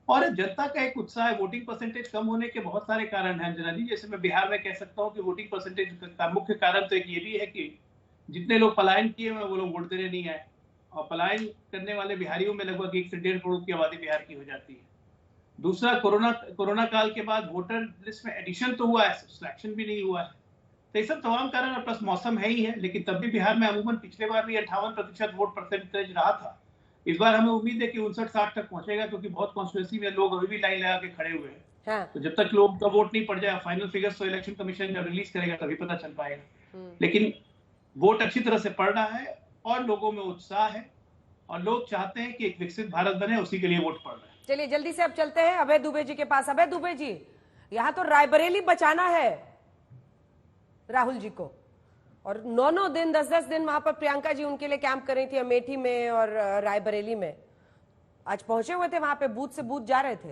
Speaker 15: और जनता का एक उत्साह है। वोटिंग परसेंटेज कम होने के बहुत सारे कारण हैं अंजना जी। जैसे मैं बिहार में कह सकता हूँ कि वोटिंग परसेंटेज का मुख्य कारण तो एक ये भी है कि जितने लोग पलायन किए हुए वो लोग वोट देने नहीं आए, और पलायन करने वाले बिहारियों में लगभग 1 से 1.5 करोड़ की आबादी बिहार की हो जाती है। दूसरा, कोरोना काल के बाद वोटर लिस्ट में एडिशन तो हुआ है, सिलेक्शन भी नहीं हुआ है। तो ये सब तमाम कारण, प्लस मौसम है ही है। लेकिन तब भी बिहार में अमूमन पिछले बार भी 58% वोट परसेंटेज रहा था। इस बार हमें उम्मीद है कि 59-60 तक पहुंचेगा, क्योंकि बहुत कॉन्स्टिट्यूंसी में लोग अभी भी लाइन लगा के खड़े हुए हैं। हाँ। तो जब तक लोग का वोट नहीं पड़ जाए, फाइनल फिगर्स तो इलेक्शन कमीशन जब रिलीज करेगा तभी पता चल पाएगा। लेकिन वोट अच्छी तरह से पड़ रहा है और लोगों में उत्साह है, और लोग चाहते हैं कि एक विकसित भारत बने, उसी के लिए वोट पड़ रहा है।
Speaker 1: चलिए जल्दी से अब चलते हैं अभय दुबे जी के पास। अभय दुबे जी, यहाँ तो रायबरेली बचाना है राहुल जी को, और 9 दिन 10 दिन वहां पर प्रियंका जी उनके लिए कैंप कर रही थी अमेठी में और रायबरेली में। आज पहुंचे हुए थे वहां पे, बूथ से बूथ जा रहे थे।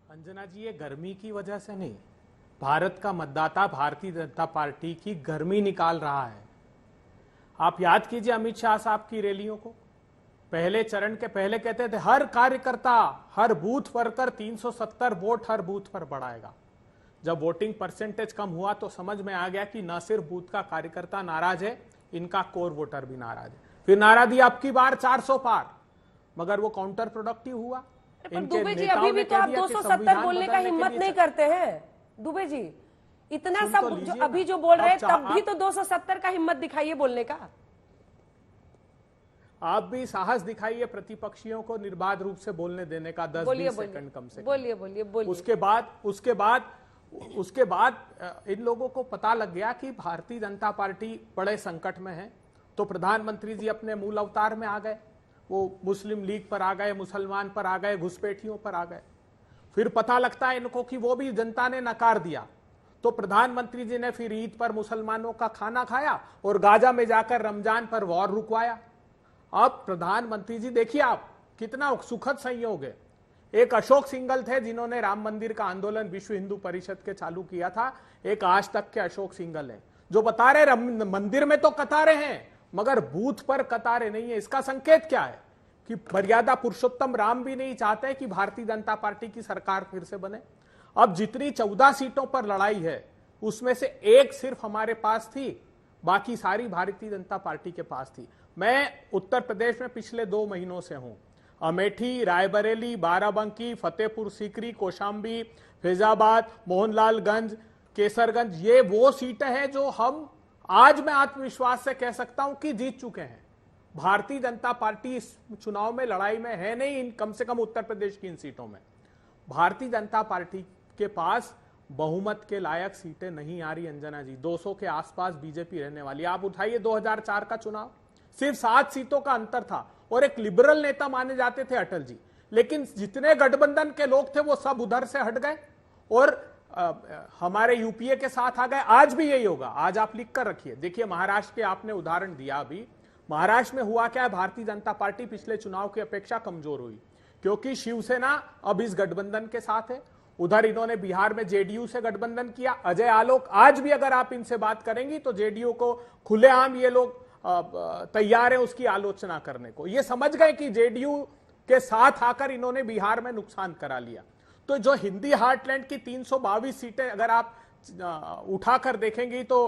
Speaker 16: अंजना जी, ये गर्मी की वजह से नहीं, भारत का मतदाता भारतीय जनता पार्टी की गर्मी निकाल रहा है। आप याद कीजिए अमित शाह साहब की रैलियों को। पहले चरण के पहले कहते थे हर कार्यकर्ता, हर बूथ वर्कर 370 वोट हर बूथ पर बढ़ाएगा। जब वोटिंग परसेंटेज कम हुआ तो समझ में आ गया कि न सिर्फ बूथ का कार्यकर्ता नाराज है, इनका कोर वोटर भी नाराज है। फिर नारा दिया अब की बार 400 पार, मगर वो काउंटर प्रोडक्टिव हुआ।
Speaker 1: दुबे जी, अभी भी तो आप 270 बोलने का हिम्मत नहीं करते हैं। दुबे जी, इतना सब जो अभी जो बोल रहे हैं, तब भी तो 270 का हिम्मत दिखाइए बोलने का।
Speaker 16: आप भी साहस दिखाइए प्रतिपक्षियों को निर्बाध रूप से बोलने देने का, 10-20 सेकंड कम से कम।
Speaker 1: बोलिए।
Speaker 16: उसके बाद इन लोगों को पता लग गया कि भारतीय जनता पार्टी बड़े संकट में है, तो प्रधानमंत्री जी अपने मूल अवतार में आ गए। वो मुस्लिम लीग पर आ गए, मुसलमान पर आ गए, घुसपैठियों पर आ गए। फिर पता लगता है इनको कि वो भी जनता ने नकार दिया, तो प्रधानमंत्री जी ने फिर ईद पर मुसलमानों का खाना खाया और गाजा में जाकर रमजान पर वॉर रुकवाया। अब प्रधानमंत्री जी देखिए आप, कितना सुखद संयोग है। एक अशोक सिंघल थे जिन्होंने राम मंदिर का आंदोलन विश्व हिंदू परिषद के चालू किया था। एक आज तक के अशोक सिंघल है जो बता रहे मंदिर में तो कतारें हैं मगर बूथ पर कतारें नहीं है। इसका संकेत क्या है कि मर्यादा पुरुषोत्तम राम भी नहीं चाहते कि भारतीय जनता पार्टी की सरकार फिर से बने। अब जितनी 14 सीटों पर लड़ाई है उसमें से एक सिर्फ हमारे पास थी, बाकी सारी भारतीय जनता पार्टी के पास थी। मैं उत्तर प्रदेश में पिछले 2 महीनों से हूं। अमेठी, रायबरेली, बाराबंकी, फतेहपुर सीकरी, कौशाम्बी, फैजाबाद, मोहनलालगंज, केसरगंज, ये वो सीटें हैं जो हम आज मैं आत्मविश्वास से कह सकता हूं कि जीत चुके हैं। भारतीय जनता पार्टी इस चुनाव में लड़ाई में है नहीं, कम से कम उत्तर प्रदेश की इन सीटों में। भारतीय जनता पार्टी के पास बहुमत के लायक सीटें नहीं आ रही अंजना जी। 200 के आसपास बीजेपी रहने वाली। आप उठाइए 2004 का चुनाव, सिर्फ 7 सीटों का अंतर था और एक लिबरल नेता माने जाते थे अटल जी, लेकिन जितने गठबंधन के लोग थे वो सब उधर से हट गए और हमारे यूपीए के साथ आ गए। आज भी यही होगा। आज आप लिख कर रखिए। देखिए महाराष्ट्र के आपने उदाहरण दिया, अभी महाराष्ट्र में हुआ क्या है, भारतीय जनता पार्टी पिछले चुनाव की अपेक्षा कमजोर हुई क्योंकि शिवसेना अब इस गठबंधन के साथ है। उधर इन्होंने बिहार में जेडीयू से गठबंधन किया। अजय आलोक, आज भी अगर आप इनसे बात करेंगी तो जेडीयू को खुलेआम ये लोग तैयार है उसकी आलोचना करने को। ये समझ गए कि जेडीयू के साथ आकर इन्होंने बिहार में नुकसान करा लिया। तो जो हिंदी हार्टलैंड की 322 सीटें अगर आप उठाकर देखेंगी तो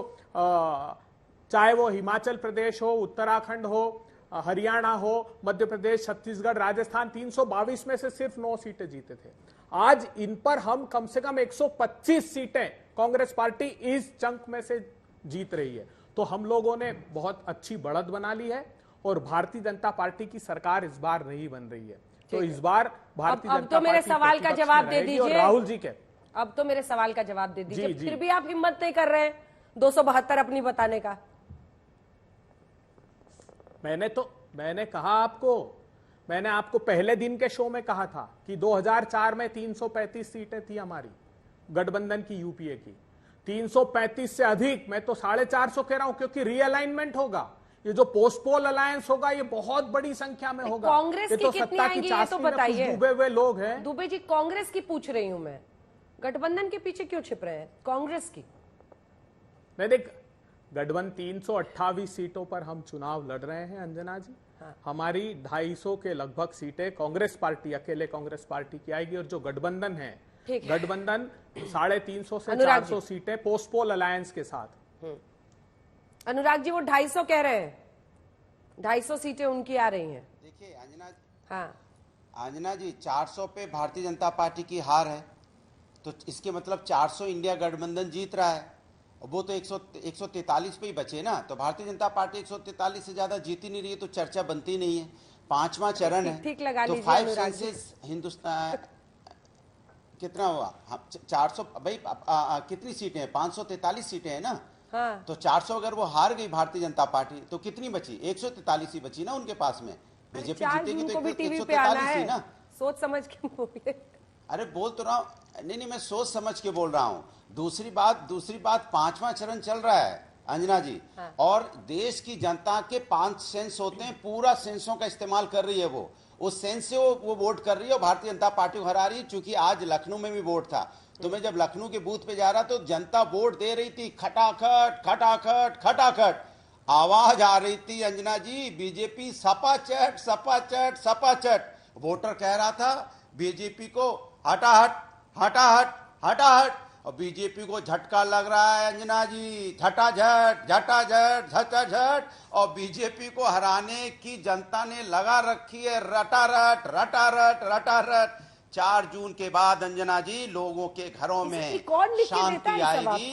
Speaker 16: चाहे वो हिमाचल प्रदेश हो, उत्तराखंड हो, हरियाणा हो, मध्य प्रदेश, छत्तीसगढ़, राजस्थान, 322 में से सिर्फ 9 सीटें जीते थे। आज इन पर हम कम से कम 125 सीटें कांग्रेस पार्टी इस चंक में से जीत रही है। तो हम लोगों ने बहुत अच्छी बढ़त बना ली है और भारतीय जनता पार्टी की सरकार इस बार नहीं बन रही है। तो इस बार भारतीय जनता
Speaker 1: तो मेरे सवाल का जवाब दे दीजिए
Speaker 16: राहुल जी के।
Speaker 1: अब तो मेरे सवाल का जवाब दे दीजिए। फिर भी आप हिम्मत नहीं कर रहे हैं 272 अपनी बताने का।
Speaker 16: मैंने कहा आपको, मैंने आपको पहले दिन के शो में कहा था कि 2004 में 335 सीटें थी हमारी गठबंधन की, यूपीए की। 335 से अधिक, मैं तो 450 कह रहा हूं, क्योंकि रीअलाइनमेंट होगा। ये जो पोस्टपोल अलायंस होगा ये बहुत बड़ी संख्या में होगा।
Speaker 1: कांग्रेस की
Speaker 16: तो
Speaker 1: कितनी आएंगी ये तो बताइए।
Speaker 16: डूबे हुए लोग हैं।
Speaker 1: दुबे जी, कांग्रेस की पूछ रही हूं मैं, गठबंधन के पीछे क्यों छिप रहे हैं कांग्रेस की?
Speaker 16: नहीं देख, गठबंधन 328 सीटों पर हम चुनाव लड़ रहे हैं अंजना जी। हाँ। हमारी 250 के लगभग सीटें कांग्रेस पार्टी, अकेले कांग्रेस पार्टी की आएगी, और जो गठबंधन है, गठबंधन 350 से 400 सीटें पोस्टपोल अलायंस के साथ।
Speaker 1: अनुराग जी, वो 250 कह रहे हैं, 250 सीटें उनकी आ रही हैं।
Speaker 17: देखिए अंजना,
Speaker 1: हाँ
Speaker 17: अंजना जी, 400 पे भारतीय जनता पार्टी की हार है, तो इसके मतलब 400 इंडिया गठबंधन जीत रहा है, और वो तो 143 पे ही बचे ना। तो भारतीय जनता पार्टी 143 से ज्यादा जीत ही नहीं रही है, तो चर्चा बनती नहीं है। 5वां चरण है,
Speaker 1: ठीक लगा
Speaker 17: तो
Speaker 1: लीजिए
Speaker 17: 5 सेंसेस हिंदुस्तान कितना हुआ? 400 भाई, कितनी सीटें हैं? 543 सीटें हैं ना।
Speaker 1: हाँ।
Speaker 17: तो 400 अगर वो हार गई भारतीय जनता पार्टी, तो कितनी बची? 143 ही बची ना उनके पास में। बीजेपी जीतेगी तो 143 ही ना।
Speaker 1: सोच समझ के बोलिए।
Speaker 17: अरे बोल तो रहा हूँ, नहीं, मैं सोच समझ के बोल रहा हूँ। दूसरी बात 5वां चरण चल रहा है अंजना जी। हाँ। और देश की जनता के 5 सेंस होते हैं, पूरा सेंसों का इस्तेमाल कर रही है वो। उस सेंस से वो वोट कर रही है और भारतीय जनता पार्टी को हरा रही है। चूंकि आज लखनऊ में भी वोट था, तो मैं जब लखनऊ के बूथ पे जा रहा तो जनता वोट दे रही थी, खटाखट खटाखट खटाखट आवाज आ रही थी अंजना जी। बीजेपी सपाचट सपाचट सपाचट। वोटर कह रहा था बीजेपी को हटाहट हटाहट हटाहट, और बीजेपी को झटका लग रहा है अंजना जी, झटाझट झटाझट झटाझट। और बीजेपी को हराने की जनता ने लगा रखी है रटारट रटारट रटारट। 4 जून के बाद अंजना जी लोगों के घरों में शांति आएगी।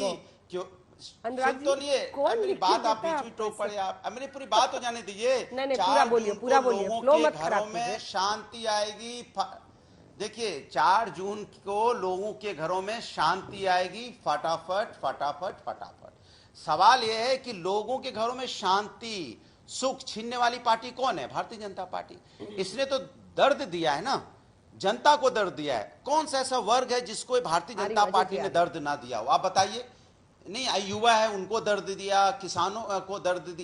Speaker 17: क्यों सुन तो लिए मेरी बात, आप बीच में टोक पड़े, आप मेरी पूरी बात हो जाने दीजिए।
Speaker 1: 4 जून को लोगों के
Speaker 17: घरों में शांति आएगी। देखिए 4 जून को लोगों के घरों में शांति आएगी, फटाफट फटाफट फटाफट। सवाल यह है कि लोगों के घरों में शांति सुख छीनने वाली पार्टी कौन है? भारतीय जनता पार्टी। इसने तो दर्द दिया है ना, जनता को दर्द दिया है। कौन सा ऐसा वर्ग है जिसको भारतीय जनता पार्टी ने दर्द ना दिया हो? आप बताइए। नहीं, युवा है उनको दर्द दिया, किसानों को दर्द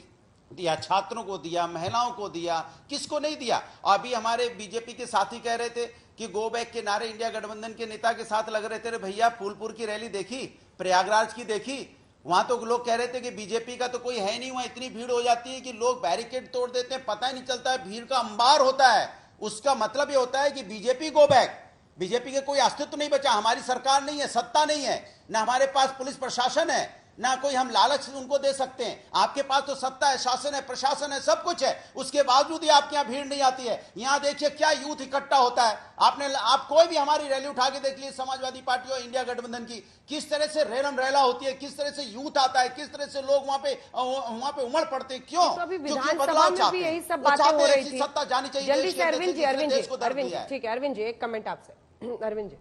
Speaker 17: दिया, छात्रों को दिया, महिलाओं को दिया, किसको नहीं दिया? अभी हमारे बीजेपी के साथी कह रहे थे कि गो बैक के नारे इंडिया गठबंधन के नेता के साथ लग रहे थे। भैया फूलपुर की रैली देखी, प्रयागराज की देखी, वहां तो लोग कह रहे थे कि बीजेपी का तो कोई है नहीं, वहां इतनी भीड़ हो जाती है कि लोग बैरिकेड तोड़ देते हैं, पता ही नहीं चलता है, भीड़ का अंबार होता है। उसका मतलब ये होता है कि बीजेपी गो बैक, बीजेपी के कोई अस्तित्व नहीं बचा। हमारी सरकार नहीं है, सत्ता नहीं है, ना हमारे पास पुलिस प्रशासन है, ना कोई हम लालच उनको दे सकते हैं। आपके पास तो सत्ता है, शासन है, प्रशासन है, सब कुछ है, उसके बावजूद ही आपके यहाँ भीड़ नहीं आती है। यहाँ देखिए क्या यूथ इकट्ठा होता है। आप कोई भी हमारी रैली उठा के देख लीजिए, समाजवादी पार्टी और इंडिया गठबंधन की, किस तरह से रेलम रेला होती है, किस तरह से यूथ आता है, किस तरह से लोग वहां पे उमड़ पड़ते हैं। क्यों?
Speaker 1: क्योंकि बदलाव चाहते हैं। यही सब बातें हो रही थी।
Speaker 17: सत्ता जानी चाहिए।
Speaker 1: जल्दी से अरविंद जी, ठीक है अरविंद जी, एक कमेंट आपसे। अरविंद जी।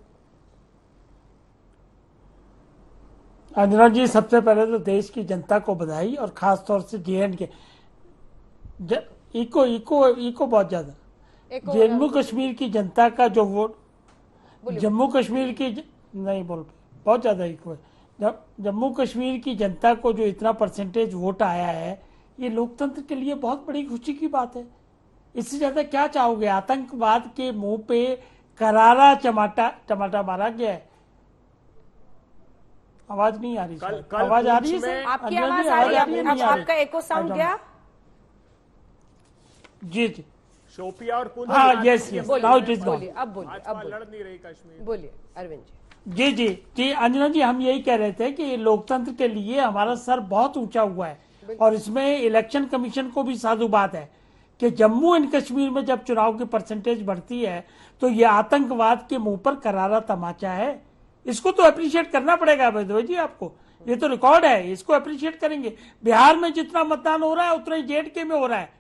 Speaker 18: अंजना जी, सबसे पहले तो देश की जनता को बधाई, और खास तौर से जेएन के इको बहुत ज्यादा। जम्मू कश्मीर की जनता का जो वोट, जम्मू कश्मीर की नहीं बोल बहुत ज्यादा इको है। जम्मू कश्मीर की जनता को जो इतना परसेंटेज वोट आया है, ये लोकतंत्र के लिए बहुत बड़ी खुशी की बात है। इससे ज्यादा क्या चाहोगे? आतंकवाद के मुंह पे करारा टमाटा मारा गया है। आवाज नहीं आ रही। आवाज आ रही है?
Speaker 1: आपकी आवाज आ रही है? आपका एको साउंड गया?
Speaker 18: जी जी।
Speaker 16: शोपिया और पुलवामा।
Speaker 18: हाँ, yes yes, now it is gone.
Speaker 1: अब बोलिए
Speaker 16: लड़ नहीं रही कश्मीर।
Speaker 1: बोलिए अरविंद
Speaker 18: जी। जी जी अंजना जी, हम यही कह रहे थे कि लोकतंत्र के लिए हमारा सर बहुत ऊंचा हुआ है, और इसमें इलेक्शन कमीशन को भी साधुवाद है कि जम्मू एंड कश्मीर में जब चुनाव की परसेंटेज बढ़ती है तो ये आतंकवाद के मुंह पर करारा तमाचा है। इसको तो अप्रिशिएट करना पड़ेगा वैद्य जी आपको, ये तो रिकॉर्ड है, इसको अप्रिशिएट करेंगे। बिहार में जितना मतदान हो रहा है उतना ही जेएंडके में हो रहा है,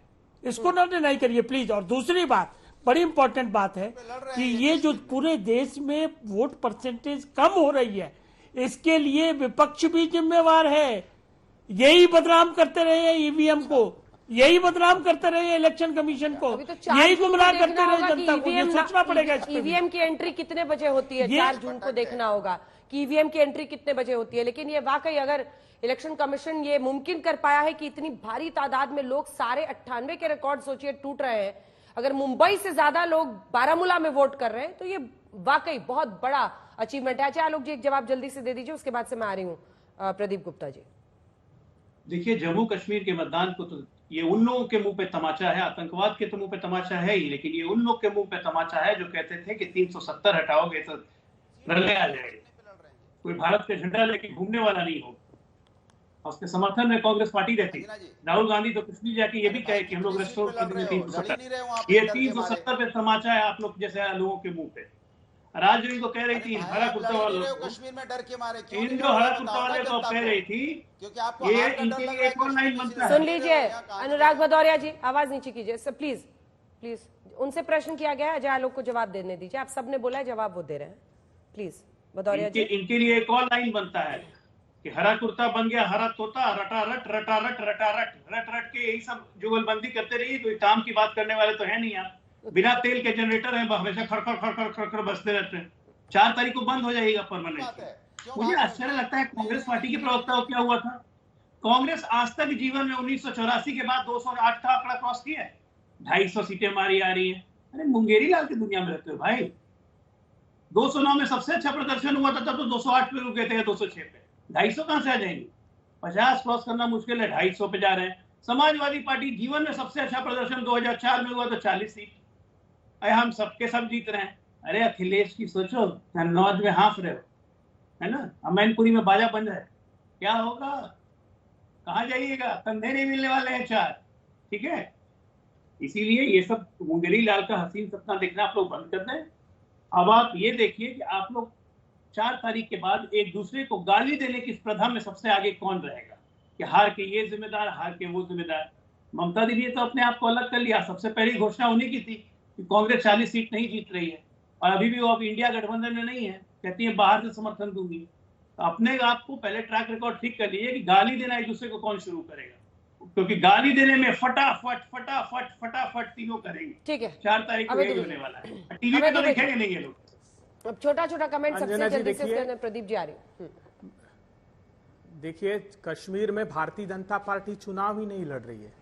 Speaker 18: इसको ना डिनाई करिए प्लीज। और दूसरी बात, बड़ी इंपॉर्टेंट बात है कि ये जो पूरे देश में वोट परसेंटेज कम हो रही है, इसके लिए विपक्ष भी जिम्मेवार है। यही बदनाम करते रहे हैं ईवीएम को, यही बदनाम करते रहे इलेक्शन कमीशन को, यही गुमराह करते रहे जनता को। ये सोचना पड़ेगा।
Speaker 1: ईवीएम की एंट्री कितने बजे होती है? 4 जून को देखना होगा कि ईवीएम की एंट्री कितने बजे होती है। लेकिन ये वाकई अगर इलेक्शन कमीशन ये मुमकिन कर पाया है कि इतनी भारी तादाद में लोग, सारे 98 के रिकॉर्ड सोचिए टूट रहे हैं, अगर मुंबई से ज्यादा लोग बारामूला में वोट कर रहे हैं तो ये वाकई बहुत बड़ा अचीवमेंट है। अच्छा आलोक जी एक जवाब जल्दी से दे दीजिए, उसके बाद से मैं आ रही हूँ प्रदीप गुप्ता जी।
Speaker 15: देखिए जम्मू कश्मीर के मतदान को तो ये उन लोगों के मुंह पे तमाचा है, आतंकवाद के तो मुंह पे तमाचा है ही, लेकिन ये उन लोग के मुंह पे तमाचा है जो कहते थे कि 370 हटाओगे तो प्रलय आ जाएगा, कोई भारत का झंडा लेके घूमने वाला नहीं होगा। उसके समर्थन में कांग्रेस पार्टी रहती। राहुल गांधी तो कश्मीर जाके ये भी कहे कि हम लोग रेस्टोर कर देंगे 370। ये 370 पे तमाचा है आप लोग जैसे लोगों के मुंह पे। राजवी को कह रही थी हरा कुर्ता वाले,
Speaker 17: कश्मीर में डर के मारे
Speaker 15: इन जो हरा कुर्ता वाले तो कह रही थी
Speaker 17: क्योंकि आपको
Speaker 15: ये इनके लिए एक और लाइन बनता है।
Speaker 1: सुन लीजिए अनुराग भदौरिया जी, आवाज नीचे कीजिए सर प्लीज प्लीज। उनसे प्रश्न किया गया है, अजय आलोक को जवाब देने दीजिए। आप सबने बोला है, जवाब वो दे रहे हैं। प्लीज भदौरिया जी।
Speaker 15: इनके लिए एक और लाइन बनता है कि हरा कुर्ता बन गया हरा तोता, रटा रट रटा रट रटा रट रट रट के यही सब जुगलबंदी करते रहिए। कोई काम की बात करने वाले तो है नहीं आप। बिना तेल के जनरेटर हैं, हमेशा खड़खड़ खड़खड़ खड़खड़ बजते रहते हैं। 4 तारीख को बंद हो जाएगा परमानेंट। मुझे आश्चर्य लगता है कांग्रेस पार्टी के प्रवक्ता को क्या हुआ था। कांग्रेस आज तक जीवन में 1984 के बाद 208 का आंकड़ा क्रॉस किया है। 250 सीटें मारी आ रही है। अरे मुंगेरी लाल की दुनिया में रहते हो भाई। 209 में सबसे अच्छा प्रदर्शन हुआ था, तब तो 208 पे रुके थे, 206 पे। 250 कहां से आ जाएंगे? 50 क्रॉस करना मुश्किल है, 250 पे जा रहे हैं। समाजवादी पार्टी जीवन में सबसे अच्छा प्रदर्शन 2004 में हुआ तो 40 सीट। अरे हम सबके सब जीत रहे हैं। अरे अखिलेश की सोचो, धनौज में हाफ रहे हो, है ना, अमैनपुरी में बाजा बंद है, क्या होगा? कहाँ जाइएगा? कंधे नहीं मिलने वाले हैं 4। ठीक है, इसीलिए ये सब मुंगेरी लाल का हसीन सपना देखना आप लोग बंद कर दें। अब आप ये देखिए कि आप लोग 4 तारीख के बाद एक दूसरे को गाली देने की स्पर्धा में सबसे आगे कौन रहेगा कि हार के ये जिम्मेदार, हार के वो जिम्मेदार। ममता दीदी ने तो अपने आप को अलग कर लिया। सबसे पहली घोषणा उन्हीं की थी कि कांग्रेस 40 सीट नहीं जीत रही है, और अभी भी वो अब इंडिया गठबंधन में नहीं है, कहती है बाहर से समर्थन दूंगी। तो अपने आप को पहले ट्रैक रिकॉर्ड ठीक कर लीजिए कि गाली देना एक दूसरे को कौन शुरू करेगा, क्योंकि गाली देने में फटाफट फटाफट फटाफट तीनों करेंगे। ठीक है, 4 तारीख को यही होने वाला है। टीवी पे तो दिखेंगे नहीं ये लोग।
Speaker 1: अब छोटा छोटा कमेंट सबसे जल्दी से प्रदीप जी आ रही।
Speaker 16: देखिए कश्मीर में भारतीय जनता पार्टी चुनाव ही नहीं लड़ रही है।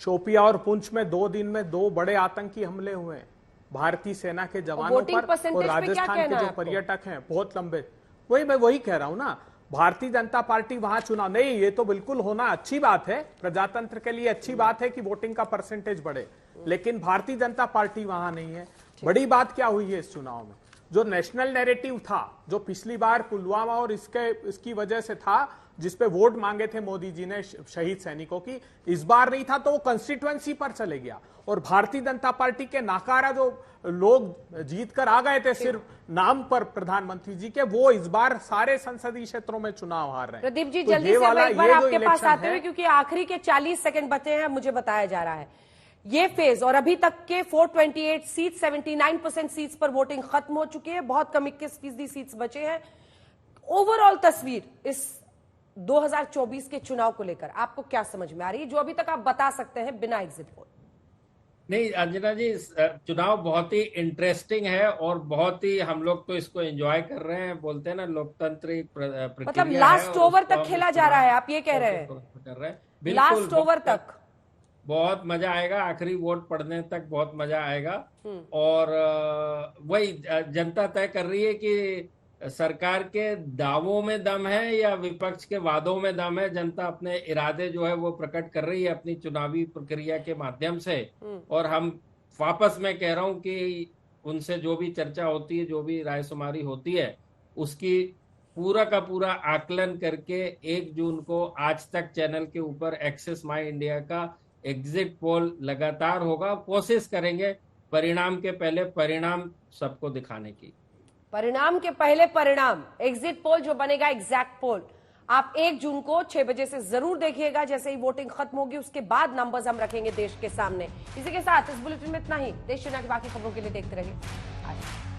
Speaker 16: शोपिया और पुंछ में 2 दिन में 2 बड़े आतंकी हमले हुए हैं भारतीय सेना के जवानों पर, और राजस्थान के जो पर्यटक हैं बहुत लंबे। वही मैं वही कह रहा हूं ना, भारतीय जनता पार्टी वहां चुनाव नहीं, ये तो बिल्कुल होना अच्छी बात है, प्रजातंत्र के लिए अच्छी बात है कि वोटिंग का परसेंटेज बढ़े, लेकिन भारतीय जनता पार्टी वहां नहीं है। बड़ी बात क्या हुई है इस चुनाव में, जो नेशनल नैरेटिव था, जो पिछली बार पुलवामा और इसकी वजह से था, जिसपे वोट मांगे थे मोदी जी ने शहीद सैनिकों की, इस बार नहीं था, तो वो कंस्टिट्यूएंसी पर चले गया। और भारतीय जनता पार्टी के नाकारा जो लोग जीत कर आ गए थे सिर्फ नाम पर प्रधानमंत्री जी के, वो इस बार सारे संसदीय क्षेत्रों में चुनाव हार रहे हैं।
Speaker 1: प्रदीप जी जल्दी से एक बार आपके पास आते हुए, क्योंकि आखिरी के 40 सेकंड बचे हैं, मुझे बताया जा रहा है ये फेज, और अभी तक के 428 सीट, 79% सीट्स पर वोटिंग खत्म हो चुकी है, बहुत कम 21% सीट्स बचे हैं। ओवरऑल तस्वीर इस 2024 के चुनाव को लेकर आपको क्या समझ में आ रही है, जो अभी तक आप बता सकते हैं बिना एग्जिट पोल?
Speaker 14: नहीं अंजना जी, चुनाव बहुत ही इंटरेस्टिंग है और बहुत ही हम लोग तो इसको एंजॉय कर रहे हैं। बोलते हैं ना लोकतांत्रिक प्रक्रिया,
Speaker 1: मतलब लास्ट ओवर तक खेला जा रहा है, आप ये कह रहे हैं? लास्ट ओवर तक
Speaker 14: बहुत मजा आएगा, आखिरी वोट पड़ने तक बहुत मजा आएगा। और वही जनता तय कर रही है कि सरकार के दावों में दम है या विपक्ष के वादों में दम है। जनता अपने इरादे जो है वो प्रकट कर रही है अपनी चुनावी प्रक्रिया के माध्यम से। और हम वापस मैं कह रहा हूं कि उनसे जो भी चर्चा होती है, जो भी रायशुमारी होती है, उसकी पूरा का पूरा आकलन करके 1 जून को आज तक चैनल के ऊपर एक्सेस माई इंडिया का एग्जिट पोल लगातार होगा। कोशिश करेंगे परिणाम के पहले परिणाम सबको दिखाने की।
Speaker 1: परिणाम के पहले परिणाम, एग्जिट पोल जो बनेगा एग्जैक्ट पोल, आप 1 जून को 6 बजे से जरूर देखिएगा। जैसे ही वोटिंग खत्म होगी उसके बाद नंबर्स हम रखेंगे देश के सामने। इसी के साथ इस बुलेटिन में इतना ही। देश दुनिया की बाकी खबरों के लिए देखते रहिए।